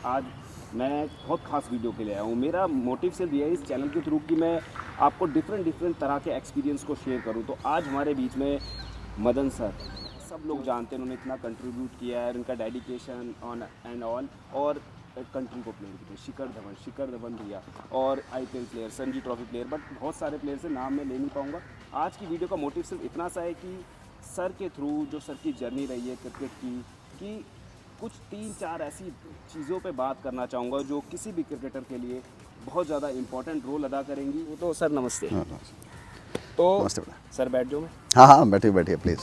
आज मैं बहुत खास वीडियो के लिए आया हूँ। मेरा मोटिव सिर्फ ये है इस चैनल के थ्रू कि मैं आपको डिफरेंट तरह के एक्सपीरियंस को शेयर करूँ। तो आज हमारे बीच में मदन सर, सब लोग जानते हैं, उन्होंने इतना कंट्रीब्यूट किया है, उनका डेडिकेशन ऑन एंड ऑल, और कंट्री को प्लेयर किए शिखर धवन भैया, और IPL player, Ranji trophy player, but बहुत सारे प्लेयर से नाम मैं ले नहीं पाऊँगा। आज की वीडियो का मोटिव सिर्फ इतना सा है कि सर के थ्रू जो सर की जर्नी रही है क्रिकेट की, कि कुछ 3-4 ऐसी चीज़ों पे बात करना चाहूँगा जो किसी भी क्रिकेटर के लिए बहुत ज़्यादा इम्पोर्टेंट रोल अदा करेंगी। वो तो सर नमस्ते। तो नमस्ते सर बैठ जाओ। मैं हाँ बैठिए बैठिए प्लीज़।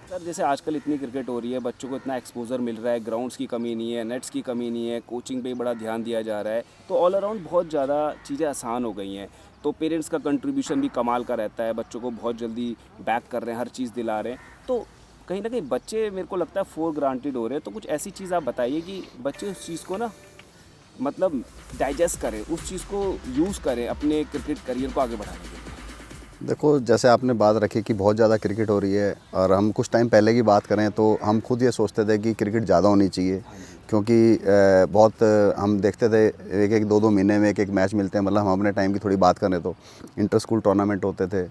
सर जैसे आजकल इतनी क्रिकेट हो रही है, बच्चों को इतना एक्सपोजर मिल रहा है, ग्राउंड्स की कमी नहीं है, नेट्स की कमी नहीं है, कोचिंग पे बड़ा ध्यान दिया जा रहा है, तो ऑल अराउंड बहुत ज़्यादा चीज़ें आसान हो गई हैं। तो पेरेंट्स का कंट्रीब्यूशन भी कमाल का रहता है, बच्चों को बहुत जल्दी बैक कर रहे हैं, हर चीज़ दिला रहे हैं। तो कहीं ना कहीं बच्चे मेरे को लगता है फॉर ग्रांटेड हो रहे हैं। तो कुछ ऐसी चीज़ आप बताइए कि बच्चे उस चीज़ को ना मतलब डाइजेस्ट करें, उस चीज़ को यूज़ करें अपने क्रिकेट करियर को आगे बढ़ाने के लिए। देखो, जैसे आपने बात रखी कि बहुत ज़्यादा क्रिकेट हो रही है, और हम कुछ टाइम पहले की बात करें तो हम खुद ये सोचते थे कि क्रिकेट ज़्यादा होनी चाहिए, क्योंकि बहुत हम देखते थे एक 2-2 महीने में एक मैच मिलते हैं। मतलब हम अपने टाइम की थोड़ी बात करें तो इंटर स्कूल टूर्नामेंट होते थे,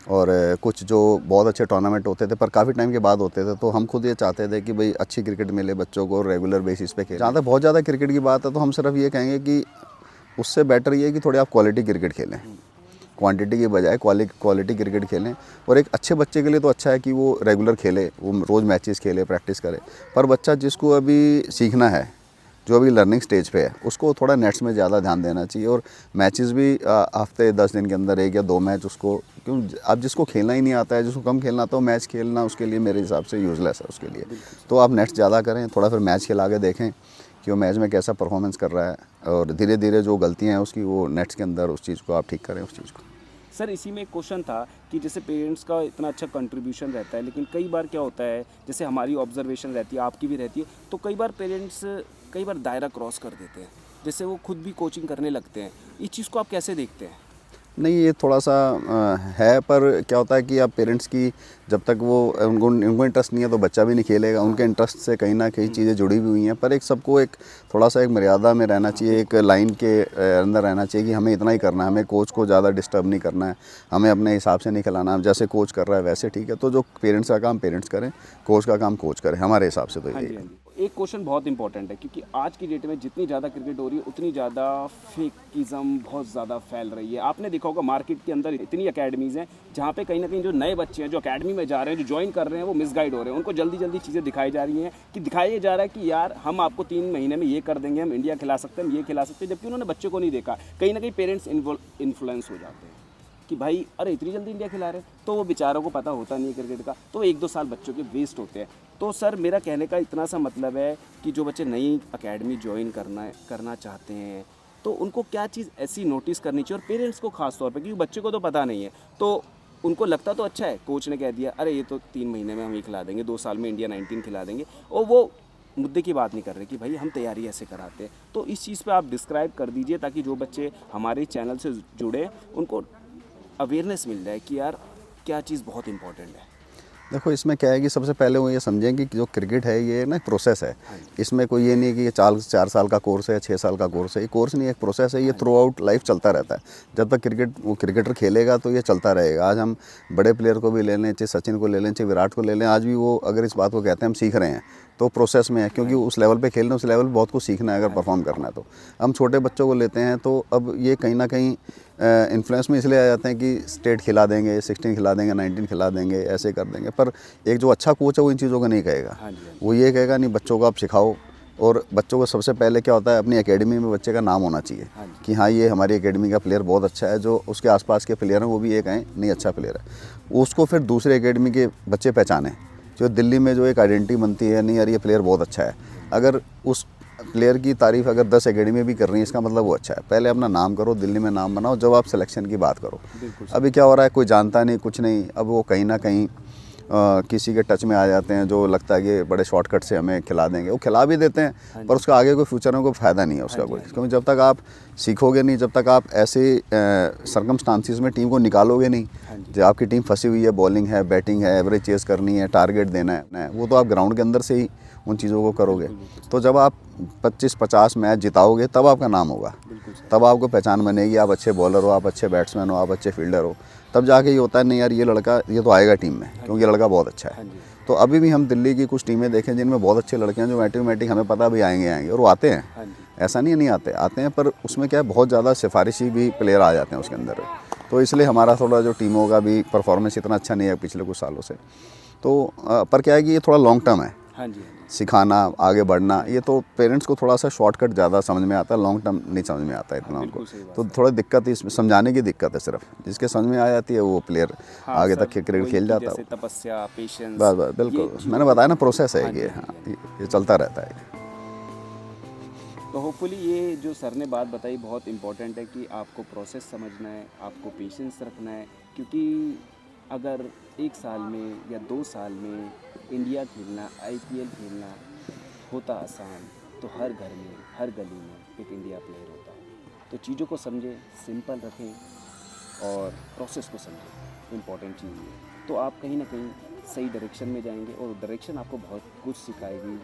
और कुछ जो बहुत अच्छे टूर्नामेंट होते थे पर काफ़ी टाइम के बाद होते थे। तो हम खुद ये चाहते थे कि भाई अच्छी क्रिकेट मिले बच्चों को, रेगुलर बेसिस पे खेलें। जहाँ तक बहुत ज़्यादा क्रिकेट की बात है तो हम सिर्फ ये कहेंगे कि उससे बेटर ये है कि थोड़ी आप क्वालिटी क्रिकेट खेलें, क्वांटिटी के बजाय क्वालिटी क्रिकेट खेलें। और एक अच्छे बच्चे के लिए तो अच्छा है कि वो रेगुलर खेले, वो रोज़ मैचेस खेले, प्रैक्टिस करे। पर बच्चा जिसको अभी सीखना है, जो अभी लर्निंग स्टेज पे है, उसको थोड़ा नेट्स में ज़्यादा ध्यान देना चाहिए। और मैचेस भी हफ्ते 10 दिन के अंदर 1 या 2 मैच उसको, क्यों अब जिसको खेलना ही नहीं आता है, जिसको कम खेलना आता है, मैच खेलना उसके लिए मेरे हिसाब से यूज़लेस है उसके लिए। तो आप नेट्स ज़्यादा करें, थोड़ा फिर मैच खिला के देखें कि वो मैच में कैसा परफॉर्मेंस कर रहा है, और धीरे धीरे जो गलतियाँ हैं उसकी, वो नेट्स के अंदर उस चीज़ को आप ठीक करें उस चीज़ को। सर इसी में एक क्वेश्चन था कि जैसे पेरेंट्स का इतना अच्छा कंट्रीब्यूशन रहता है, लेकिन कई बार क्या होता है, जैसे हमारी ऑब्जर्वेशन रहती है, आपकी भी रहती है, तो कई बार पेरेंट्स कई बार दायरा क्रॉस कर देते हैं, जैसे वो खुद भी कोचिंग करने लगते हैं। इस चीज़ को आप कैसे देखते हैं? नहीं, ये थोड़ा सा है, पर क्या होता है कि आप पेरेंट्स की जब तक वो उनको इंटरेस्ट नहीं है तो बच्चा भी नहीं खेलेगा। उनके इंटरेस्ट से कहीं ना कहीं चीज़ें जुड़ी हुई हैं, पर एक सबको एक थोड़ा सा एक मर्यादा में रहना चाहिए, एक लाइन के अंदर रहना चाहिए कि हमें इतना ही करना है, हमें कोच को ज़्यादा डिस्टर्ब नहीं करना है, हमें अपने हिसाब से नहीं खिलाना है। जैसे कोच कर रहा है वैसे ठीक है, तो जो पेरेंट्स का काम पेरेंट्स करें, कोच का काम कोच करें, हमारे हिसाब से तो हाँ यही जी, है। हाँ जी। एक क्वेश्चन बहुत इंपॉर्टेंट है, क्योंकि आज की डेट में जितनी ज़्यादा क्रिकेट हो रही है उतनी ज़्यादा फेकिज़म बहुत ज़्यादा फैल रही है। आपने देखा होगा मार्केट के अंदर इतनी अकेडमीज़ हैं जहाँ पे कहीं ना कहीं जो नए बच्चे हैं जो अकेडमी में जा रहे हैं, जो ज्वाइन कर रहे हैं, वो मिसगाइड हो रहे हैं। उनको जल्दी जल्दी चीज़ें दिखाई जा रही हैं, कि दिखाया जा रहा है कि यार हम आपको 3 महीने में ये कर देंगे, हम इंडिया खिला सकते हैं, हम ये खिला सकते हैं, जबकि उन्होंने बच्चे को नहीं देखा। कहीं ना कहीं पेरेंट्स इन्फ्लुएंस हो जाते हैं कि भाई अरे इतनी जल्दी इंडिया खिला रहे हैं, तो वो बेचारों को पता होता नहीं है क्रिकेट का, तो 1-2 साल बच्चों के वेस्ट होते हैं। तो सर मेरा कहने का इतना सा मतलब है कि जो बच्चे नई एकेडमी ज्वाइन करना चाहते हैं, तो उनको क्या चीज़ ऐसी नोटिस करनी चाहिए, और पेरेंट्स को खास तौर पे, क्योंकि बच्चे को तो पता नहीं है, तो उनको लगता तो अच्छा है, कोच ने कह दिया अरे ये तो 3 महीने में हम ये खिला देंगे, 2 साल में इंडिया 19 खिला देंगे, और वो मुद्दे की बात नहीं कर रहे कि भाई हम तैयारी ऐसे कराते हैं। तो इस चीज़ पे आप डिस्क्राइब कर दीजिए, ताकि जो बच्चे हमारे चैनल से जुड़े उनको अवेयरनेस मिल जाए कि यार क्या चीज़ बहुत इंपॉर्टेंट है। देखो, इसमें क्या है कि सबसे पहले वो ये समझें कि जो क्रिकेट है ये ना प्रोसेस है। इसमें कोई ये नहीं कि ये 4 साल का कोर्स है या 6 साल का कोर्स है। ये कोर्स नहीं है, एक प्रोसेस है। ये थ्रू आउट लाइफ चलता रहता है। जब तक वो क्रिकेटर खेलेगा तो ये चलता रहेगा। आज हम बड़े प्लेयर को भी ले लें, चाहे सचिन को ले लें, चाहे विराट को ले लें, आज भी वो अगर इस बात को कहते हैं हम सीख रहे हैं, तो प्रोसेस में है, क्योंकि उस लेवल पे खेलना, उस लेवल बहुत कुछ सीखना है अगर परफॉर्म करना है। तो हम छोटे बच्चों को लेते हैं, तो अब ये कहीं ना कहीं इन्फ्लुएंस में इसलिए आ जाते हैं कि स्टेट खिला देंगे, 16 खिला देंगे, 19 खिला देंगे, ऐसे कर देंगे। पर एक जो अच्छा कोच है वो इन चीज़ों को नहीं कहेगा। वो ये कहेगा नहीं, बच्चों को आप सिखाओ। और बच्चों को सबसे पहले क्या होता है, अपनी एकेडमी में बच्चे का नाम होना चाहिए कि हाँ ये हमारी एकेडमी का प्लेयर बहुत अच्छा है। जो उसके आसपास के प्लेयर हैं वो भी ये कहें नहीं अच्छा प्लेयर है। उसको फिर दूसरे एकेडमी के बच्चे पहचानें। जो दिल्ली में जो एक आइडेंटिटी बनती है, नहीं यार ये प्लेयर बहुत अच्छा है, अगर उस प्लेयर की तारीफ अगर 10 एकेडमी भी कर रही है, इसका मतलब वो अच्छा है। पहले अपना नाम करो, दिल्ली में नाम बनाओ, जब आप सिलेक्शन की बात करो। अभी क्या हो रहा है, कोई जानता नहीं, कुछ नहीं, अब वो कहीं ना कहीं किसी के टच में आ जाते हैं, जो लगता है कि बड़े शॉर्टकट से हमें खिला देंगे। वो खिला भी देते हैं, पर उसका आगे कोई फ्यूचर में कोई फ़ायदा नहीं है उसका कोई, क्योंकि जब तक आप सीखोगे नहीं, जब तक आप ऐसे सर्कमस्टांसिस में टीम को निकालोगे नहीं, जो आपकी टीम फंसी हुई है, बॉलिंग है, बैटिंग है, एवरेज चेस करनी है, टारगेट देना है, वो तो आप ग्राउंड के अंदर से ही उन चीज़ों को करोगे, तो जब आप 25-50 मैच जिताओगे तब आपका नाम होगा, बिल्कुल सर। तब आपको पहचान बनेगी, आप अच्छे बॉलर हो, आप अच्छे बैट्समैन हो, आप अच्छे फील्डर हो, तब जाके ये होता है नहीं यार ये लड़का ये तो आएगा टीम में, क्योंकि ये लड़का बहुत अच्छा हाँ है। जी। तो अभी भी हम दिल्ली की कुछ टीमें देखें जिनमें बहुत अच्छे लड़के हैं जो ऑटोमेटिक हमें पता भी आएंगे और वो आते हैं, हाँ जी। ऐसा नहीं है नहीं आते हैं, पर उसमें क्या है बहुत ज़्यादा सिफारिशी भी प्लेयर आ जाते हैं उसके अंदर, तो इसलिए हमारा थोड़ा जो टीमों का भी परफॉर्मेंस इतना अच्छा नहीं है पिछले कुछ सालों से। तो पर क्या है कि ये थोड़ा लॉन्ग टर्म है, हाँ जी। सिखाना आगे बढ़ना, ये तो पेरेंट्स को थोड़ा सा शॉर्टकट ज़्यादा समझ में आता है, लॉन्ग टर्म नहीं समझ में आता है इतना उनको, बिल्कुल सही बात तो थोड़ा दिक्कत इसमें समझाने की दिक्कत है, सिर्फ जिसके समझ में आ जाती है वो प्लेयर हाँ आगे सर, तक क्रिकेट वही खेल कि जाता जैसे है। तपस्या, पेशेंस, बस बस बिल्कुल, मैंने बताया ना प्रोसेस है हाँ ये, जी, हाँ हाँ ये चलता रहता है। तो होपफुली ये जो सर ने बात बताई बहुत इम्पोर्टेंट है कि आपको प्रोसेस समझना है, आपको पेशेंस रखना है, क्योंकि अगर 1 साल में या 2 साल में इंडिया खेलना, आईपीएल खेलना होता आसान, तो हर घर में, हर गली में एक इंडिया प्लेयर होता। तो चीज़ों को समझें, सिंपल रखें और प्रोसेस को समझें, इम्पॉर्टेंट चीज़ ये। तो आप कहीं ना कहीं सही डायरेक्शन में जाएंगे और डायरेक्शन आपको बहुत कुछ सिखाएगी।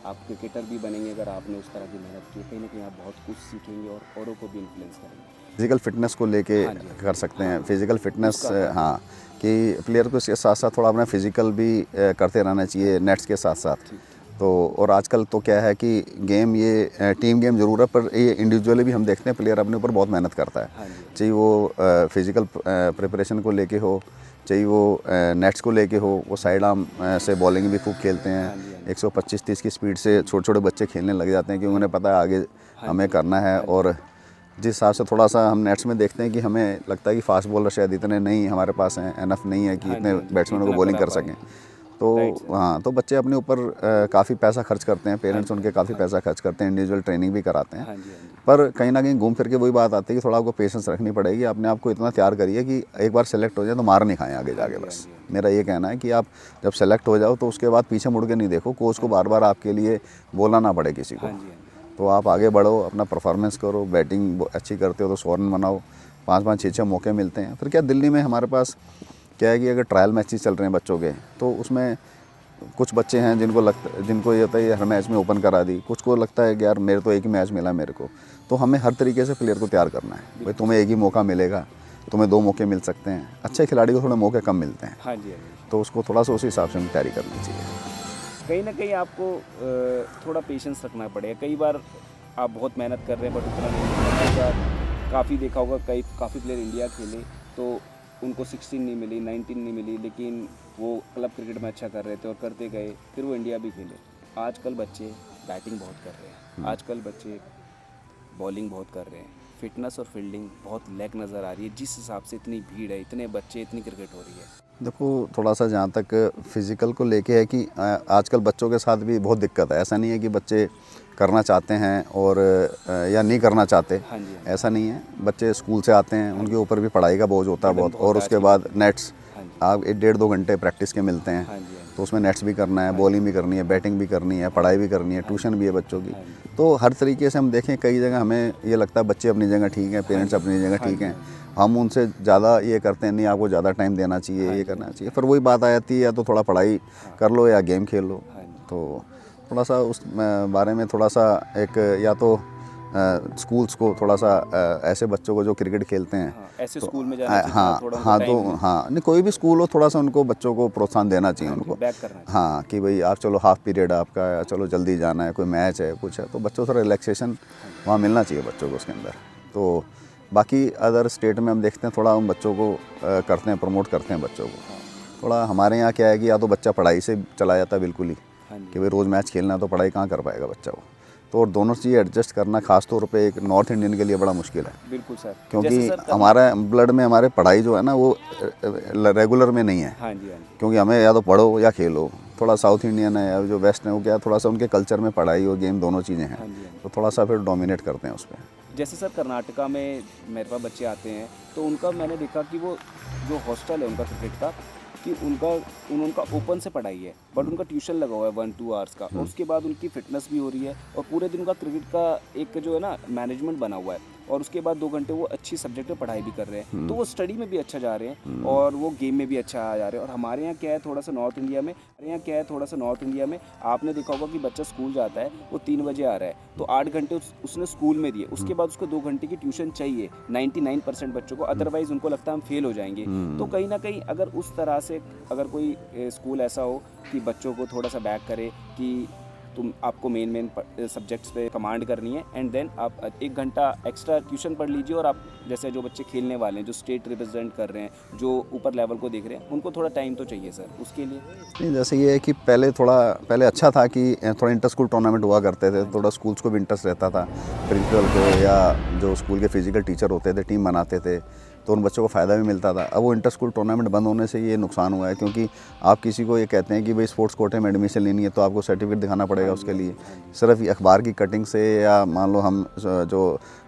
आप क्रिकेटर भी बनेंगे अगर आपने उस तरह की मेहनत की, कहीं ना कहीं आप बहुत कुछ सीखेंगे और औरों को भी इन्फ्लुएंस करेंगे। फिजिकल फिटनेस को लेके हाँ जी, हाँ जी। कर सकते हैं, फिजिकल फिटनेस, उसका, हाँ जी। हाँ कि प्लेयर को इसके साथ साथ थोड़ा अपना फिजिकल भी करते रहना चाहिए नेट्स के साथ साथ। ठीक। तो और आजकल तो क्या है कि गेम ये टीम गेम ज़रूर है, पर ये इंडिविजुअली भी हम देखते हैं प्लेयर अपने ऊपर बहुत मेहनत करता है, हाँ जी। चाहे वो फिजिकल प्रिपरेशन को लेके हो, चाहे वो नेट्स को लेके हो, वो साइड आर्म से बॉलिंग भी खूब खेलते हाँ हैं, जी, हाँ जी। 125-30 की स्पीड से छोटे छोटे बच्चे खेलने लग जाते हैं क्योंकि उन्हें पता है आगे हाँ हमें जी, करना है। हाँ जी। और जिस हिसाब से थोड़ा सा हम नेट्स में देखते हैं कि हमें लगता है कि फास्ट बॉलर शायद इतने नहीं हमारे पास हैं, एनफ नहीं है कि हाँ जी, इतने हाँ जी, बैट्समैनों को इतना बॉलिंग करा कर पाए। सकें। तो राइट सर। हाँ, तो बच्चे अपने ऊपर काफ़ी पैसा खर्च करते हैं, पेरेंट्स जी, उनके काफ़ी हाँ पैसा खर्च करते हैं, इंडिविजुअल ट्रेनिंग भी कराते हैं। हाँ जी, हाँ जी। पर कहीं ना कहीं घूम फिर के वही बात आती है कि थोड़ा आपको पेशेंस रखनी पड़ेगी, अपने आप को इतना तैयार करिए कि एक बार सेलेक्ट हो जाए तो मार नहीं खाएं आगे हाँ जाके। जी, हाँ बस जी, हाँ जी। मेरा ये कहना है कि आप जब सेलेक्ट हो जाओ तो उसके बाद पीछे मुड़ के नहीं देखो, कोच को बार बार आपके लिए बोलना ना पड़े किसी को। हाँ जी, हाँ जी। तो आप आगे बढ़ो, अपना परफॉर्मेंस करो, बैटिंग अच्छी करते हो तो 100 रन बनाओ, 5-5 6-6 मौके मिलते हैं। फिर क्या दिल्ली में हमारे पास क्या है कि अगर ट्रायल मैचेस चल रहे हैं बच्चों के, तो उसमें कुछ बच्चे हैं जिनको ये होता है हर मैच में ओपन करा दी, कुछ को लगता है कि यार मेरे तो एक ही मैच मिला मेरे को। तो हमें हर तरीके से प्लेयर को तैयार करना है, भाई तुम्हें एक ही मौका मिलेगा, तुम्हें 2 मौके मिल सकते हैं, अच्छे खिलाड़ी को थोड़े मौके कम मिलते हैं, हाँ जी, हाँ जी। तो उसको थोड़ा सा उसी हिसाब से हमें तैयारी करनी चाहिए। कहीं ना कहीं आपको थोड़ा पेशेंस रखना पड़ेगा। कई बार आप बहुत मेहनत कर रहे हैं बट उतना नहीं, कई बार काफ़ी देखा होगा, काफ़ी प्लेयर इंडिया खेले तो उनको 16 नहीं मिली, 19 नहीं मिली, लेकिन वो क्लब क्रिकेट में अच्छा कर रहे थे और करते गए, फिर वो इंडिया भी खेले। आजकल बच्चे बैटिंग बहुत कर रहे हैं, आजकल बच्चे बॉलिंग बहुत कर रहे हैं, फिटनेस और फील्डिंग बहुत लैक नज़र आ रही है। जिस हिसाब से इतनी भीड़ है, इतने बच्चे, इतनी क्रिकेट हो रही है। देखो थोड़ा सा जहाँ तक फिज़िकल को लेके है कि आजकल बच्चों के साथ भी बहुत दिक्कत है, ऐसा नहीं है कि बच्चे करना चाहते हैं और या नहीं करना चाहते, हाँ जी, हाँ जी। ऐसा नहीं है। बच्चे स्कूल से आते हैं, उनके ऊपर भी पढ़ाई का बोझ होता है बर्डन बहुत, बहुत और है आज उसके की बाद डेट में। नेट्स हाँ जी, आप 1-1.5-2 घंटे प्रैक्टिस के मिलते हैं, हाँ जी, हाँ जी। तो उसमें नेट्स भी करना है, बॉलिंग भी करनी है, बैटिंग भी करनी है, पढ़ाई भी करनी है, ट्यूशन भी है बच्चों की। हाँ जी। तो हर तरीके से हम देखें, कई जगह हमें ये लगता है बच्चे अपनी जगह ठीक हैं, पेरेंट्स अपनी जगह हाँ ठीक जी, हैं, हाँ जी। हम उनसे ज़्यादा ये करते हैं नहीं आपको ज़्यादा टाइम देना चाहिए, हाँ ये जी, करना हाँ जी। चाहिए। फिर वही बात आ जाती है, या तो थोड़ा पढ़ाई कर लो या गेम खेल लो। हाँ जी। तो थोड़ा सा उस बारे में थोड़ा सा एक, या तो स्कूल्स को थोड़ा सा ऐसे बच्चों को जो क्रिकेट खेलते हैं, हाँ, ऐसे तो स्कूल में जाना चाहिए जहाँ थोड़ा उनको हाँ टाइम तो मिले। हाँ नहीं, कोई भी स्कूल हो थोड़ा सा उनको बच्चों को प्रोत्साहन देना चाहिए हाँ जी, उनको। बैक करना चाहिए। हाँ कि भाई आप चलो हाफ पीरियड आपका है, चलो जल्दी जाना है, कोई मैच है कुछ है, तो बच्चों को थोड़ा रिलैक्सेशन वहाँ मिलना चाहिए बच्चों को उसके अंदर। तो बाकी अदर स्टेट में हम देखते हैं थोड़ा उन बच्चों को करते हैं, प्रमोट करते हैं बच्चों को। थोड़ा हमारे यहाँ क्या है कि या तो बच्चा पढ़ाई से चला जाता है बिल्कुल ही, हाँ जी। कि भाई रोज़ मैच खेलना है तो पढ़ाई कहाँ कर पाएगा बच्चा वो। तो और दोनों चीज़ें एडजस्ट करना खास तौर पे एक नॉर्थ इंडियन के लिए बड़ा मुश्किल है, बिल्कुल सर। जैसे क्योंकि सर हमारा ब्लड में हमारे पढ़ाई जो है ना वो रेगुलर में नहीं है, हाँ जी, हाँ जी। क्योंकि हमें या तो पढ़ो या खेलो। थोड़ा साउथ इंडियन है या जो वेस्ट है वो क्या है, थोड़ा सा उनके कल्चर में पढ़ाई और गेम दोनों चीज़ें हैं, हाँ जी, हाँ जी। तो थोड़ा सा फिर डोमिनेट करते हैं उस पर। जैसे सर कर्नाटका में मेरे पास बच्चे आते हैं तो उनका मैंने देखा कि वो जो हॉस्टल है उनका क्रिकेट का, कि उनका ओपन से पढ़ाई है बट उनका ट्यूशन लगा हुआ है 1-2 आवर्स का, और उसके बाद उनकी फिटनेस भी हो रही है और पूरे दिन उनका क्रिकेट का एक जो है ना मैनेजमेंट बना हुआ है। और उसके बाद 2 घंटे वो अच्छी सब्जेक्ट में पढ़ाई भी कर रहे हैं, तो वो स्टडी में भी अच्छा जा रहे हैं और वो गेम में भी अच्छा आ जा रहे हैं। और हमारे यहाँ क्या है थोड़ा सा नॉर्थ इंडिया में आपने देखा होगा कि बच्चा स्कूल जाता है, वो 3 बजे आ रहा है, तो 8 घंटे उसने स्कूल में दिए, उसके बाद उसको 2 घंटे की ट्यूशन चाहिए 99% बच्चों को, अदरवाइज उनको लगता है हम फेल हो जाएंगे। तो कहीं ना कहीं अगर उस तरह से अगर कोई स्कूल ऐसा हो कि बच्चों को थोड़ा सा बैक करे कि आपको मेन सब्जेक्ट्स पे कमांड करनी है, एंड देन आप 1 घंटा एक्स्ट्रा ट्यूशन पढ़ लीजिए, और आप जैसे जो बच्चे खेलने वाले हैं, जो स्टेट रिप्रेजेंट कर रहे हैं, जो ऊपर लेवल को देख रहे हैं, उनको थोड़ा टाइम तो चाहिए सर उसके लिए। नहीं, जैसे ये है कि पहले अच्छा था कि थोड़ा इंटर स्कूल टूर्नामेंट हुआ करते थे, थोड़ा स्कूल्स को भी इंटरेस्ट रहता था, प्रिंसिपल को या जो स्कूल के फिजिकल टीचर होते थे टीम बनाते थे, तो उन बच्चों को फ़ायदा भी मिलता था। अब वो इंटर स्कूल टूर्नामेंट बंद होने से ये नुकसान हुआ है, क्योंकि आप किसी को ये कहते हैं कि भाई स्पोर्ट्स कोटे में एडमिशन लेनी है तो आपको सर्टिफिकेट दिखाना पड़ेगा उसके लिए। सिर्फ अखबार की कटिंग से या मान लो हम जो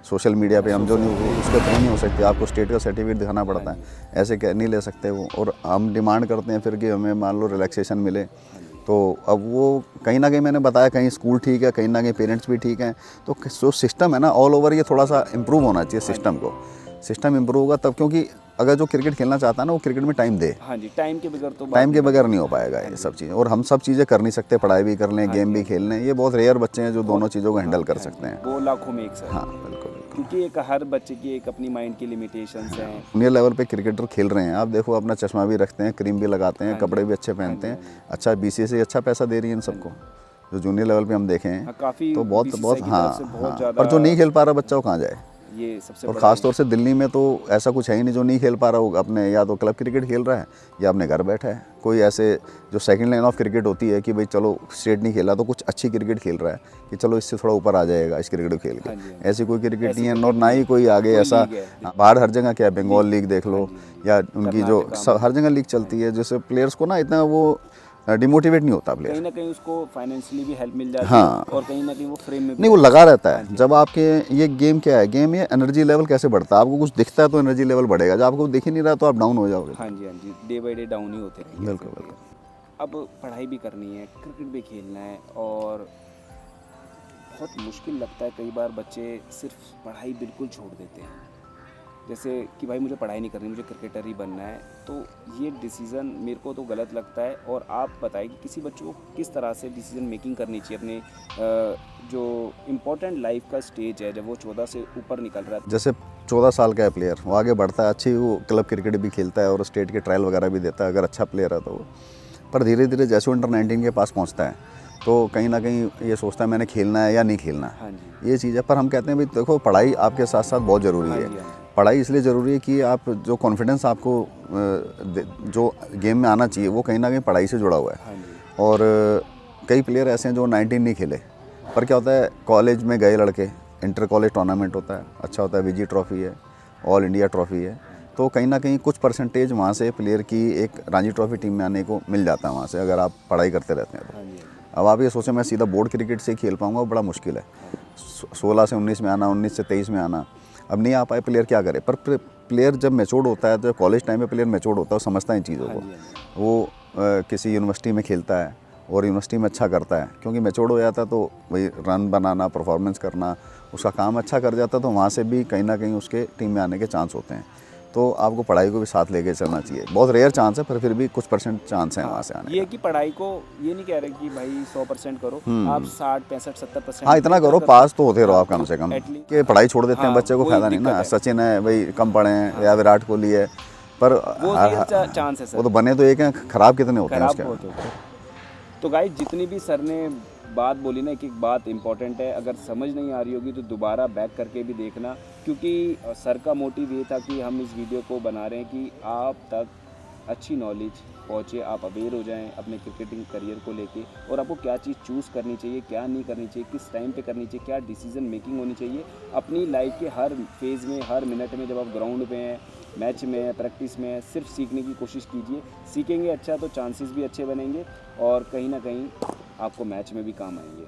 सोशल मीडिया पे हम जो नहीं उसके थ्रू नहीं हो सकते, आपको स्टेट का सर्टिफिकेट दिखाना पड़ता है, ऐसे नहीं ले सकते वो। और हम डिमांड करते हैं फिर कि हमें मान लो रिलैक्सेशन मिले, तो अब वो कहीं ना कहीं मैंने बताया कहीं स्कूल ठीक है, कहीं ना कहीं पेरेंट्स भी ठीक हैं, तो जो सिस्टम है ना ऑल ओवर ये थोड़ा सा इम्प्रूव होना चाहिए सिस्टम इम्प्रूव होगा तब, क्योंकि अगर जो क्रिकेट खेलना चाहता है ना वो क्रिकेट में टाइम दे। हाँ जी, टाइम के बगैर तो टाइम के बगैर नहीं हो पाएगा ये सब चीज़ें, और हम सब चीज़ें कर नहीं सकते, पढ़ाई भी कर लें, गेम भी खेल लें, ये बहुत रेयर बच्चे हैं जो दोनों चीज़ों को हैंडल कर सकते हैं। वो लाखों में एक सर। हाँ बिल्कुल, क्योंकि एक हर बच्चे की एक अपनी माइंड की लिमिटेशंस हैं। जूनियर लेवल पे क्रिकेटर खेल रहे हैं, आप देखो अपना चश्मा भी रखते हैं, क्रीम भी लगाते हैं, कपड़े भी अच्छे पहनते हैं, अच्छा BCCI अच्छा पैसा दे रही है इन सबको, जो जूनियर लेवल पे हम देखे हैं काफ़ी तो बहुत BCCI की हाँ, तरफ से बहुत हाँ। पर जो नहीं खेल पा रहा बच्चा वो कहाँ जाए, ये सबसे और बड़ा ख़ास तौर से दिल्ली में तो ऐसा कुछ है ही नहीं जो नहीं खेल पा रहा होगा, अपने या तो क्लब क्रिकेट खेल रहा है या अपने घर बैठा है। कोई ऐसे जो सेकंड लाइन ऑफ क्रिकेट होती है कि भाई चलो स्टेट नहीं खेला तो कुछ अच्छी क्रिकेट खेल रहा है कि चलो इससे थोड़ा ऊपर आ जाएगा इस क्रिकेट को खेल के, ऐसी कोई क्रिकेट नहीं है, और ना ही कोई आगे ऐसा। बाहर हर जगह क्या है, बंगाल लीग देख लो या उनकी जो हर जगह लीग चलती है, जिससे प्लेयर्स को ना इतना वो डिमोटिवेट नहीं होता प्लेयर, कहीं ना कहीं उसको फाइनेंशियली भी हेल्प मिल जाती है। हाँ। और कहीं ना कहीं वो फ्रेम में भी नहीं वो लगा रहता है। जब आपके ये गेम क्या है, गेम ये एनर्जी लेवल कैसे बढ़ता है, आपको कुछ दिखता है तो एनर्जी लेवल बढ़ेगा, जब आपको दिख ही नहीं रहा तो आप डाउन हो जाओगे। हाँ जी, डे बाई डे डाउन ही होते रहेंगे। बिल्कुल। अब पढ़ाई भी करनी है, क्रिकेट भी खेलना है, और बहुत मुश्किल लगता है कई बार बच्चे सिर्फ पढ़ाई बिल्कुल छोड़ देते हैं, जैसे कि भाई मुझे पढ़ाई नहीं करनी, मुझे क्रिकेटर ही बनना है। तो ये डिसीज़न मेरे को तो गलत लगता है। और आप बताएं कि किसी बच्चों को किस तरह से डिसीज़न मेकिंग करनी चाहिए अपने जो इम्पोर्टेंट लाइफ का स्टेज है, जब वो 14 से ऊपर निकल रहा है। जैसे 14 साल का है प्लेयर, वो आगे बढ़ता है, अच्छी वो क्लब क्रिकेट भी खेलता है और स्टेट के ट्रायल वगैरह भी देता है अगर अच्छा प्लेयर है तो वो। पर धीरे धीरे जैसे वो अंडर-19 के पास पहुँचता है तो कहीं ना कहीं ये सोचता है मैंने खेलना है या नहीं खेलना है। हाँ जी। ये चीज़ है। पर हम कहते हैं भाई देखो पढ़ाई आपके साथ साथ बहुत ज़रूरी है। पढ़ाई इसलिए ज़रूरी है कि आप जो कॉन्फिडेंस आपको जो गेम में आना चाहिए वो कहीं ना कहीं पढ़ाई से जुड़ा हुआ है। हाँ जी। और कई प्लेयर ऐसे हैं जो 19 नहीं खेले, पर क्या होता है कॉलेज में गए लड़के, इंटर कॉलेज टूर्नामेंट होता है, अच्छा होता है, विजी ट्रॉफी है, ऑल इंडिया ट्रॉफी है, तो कहीं ना कहीं कुछ परसेंटेज वहाँ से प्लेयर की एक रणजी ट्रॉफी टीम में आने को मिल जाता है वहाँ से, अगर आप पढ़ाई करते रहते हैं तो। अब आप ये सोचें मैं सीधा बोर्ड क्रिकेट से खेल पाऊँगा, वो बड़ा मुश्किल है। 16 से 19 में आना, 19 से 23 में आना, अब नहीं आ पाए प्लेयर क्या करे। पर प्लेयर जब मैच्योर्ड होता है, तो कॉलेज टाइम में प्लेयर मैच्योर्ड होता है, वो समझता है इन चीज़ों को, वो किसी यूनिवर्सिटी में खेलता है और यूनिवर्सिटी में अच्छा करता है, क्योंकि मैच्योर्ड हो जाता है तो वही रन बनाना, परफॉर्मेंस करना, उसका काम अच्छा कर जाता है, तो वहाँ से भी कहीं ना कहीं उसके टीम में आने के चांस होते हैं। तो आपको पढ़ाई को भी साथ लेके चलना चाहिए, बहुत रेयर चांस है पर फिर भी कुछ परसेंट चांस है वहाँ से आने। ये कि पढ़ाई को ये नहीं कह रहे कि भाई 100% करो, आप 60, 65, 70%। हाँ इतना करो, पास तो होते रहो आप कम से कम। कि पढ़ाई छोड़ देते हैं बच्चे को फायदा नहीं ना, सचिन है भाई कम पढ़े हैं या विराट कोहली है, पर वो चांस है सर, वो तो बने तो एक हैं, खराब कितने होते हैं उसके। तो गाइस जितनी भी सर ने बात बोली ना, एक बात इंपॉर्टेंट है, अगर समझ नहीं आ रही होगी तो दोबारा बैक करके भी देखना, क्योंकि सर का मोटिव ये था कि हम इस वीडियो को बना रहे हैं कि आप तक अच्छी नॉलेज पहुँचे, आप अवेयर हो जाएं अपने क्रिकेटिंग करियर को लेके, और आपको क्या चीज़ चूज़ करनी चाहिए, क्या नहीं करनी चाहिए, किस टाइम पे करनी चाहिए, क्या डिसीजन मेकिंग होनी चाहिए अपनी लाइफ के हर फेज़ में, हर मिनट में, जब आप ग्राउंड पे हैं, मैच में है, प्रैक्टिस में है, सिर्फ सीखने की कोशिश कीजिए। सीखेंगे अच्छा तो चांसेस भी अच्छे बनेंगे और कहीं ना कहीं आपको मैच में भी काम आएंगे।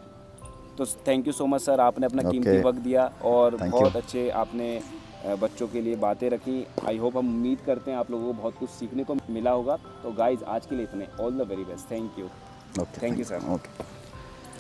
तो thank you so much sir, आपने अपना कीमती वक्त दिया और बहुत अच्छे आपने बच्चों के लिए बातें रखी। आई होप, हम उम्मीद करते हैं आप लोगों को बहुत कुछ सीखने को मिला होगा। तो गाइज आज के लिए इतने, all the very best, thank you. Thank you sir. Okay.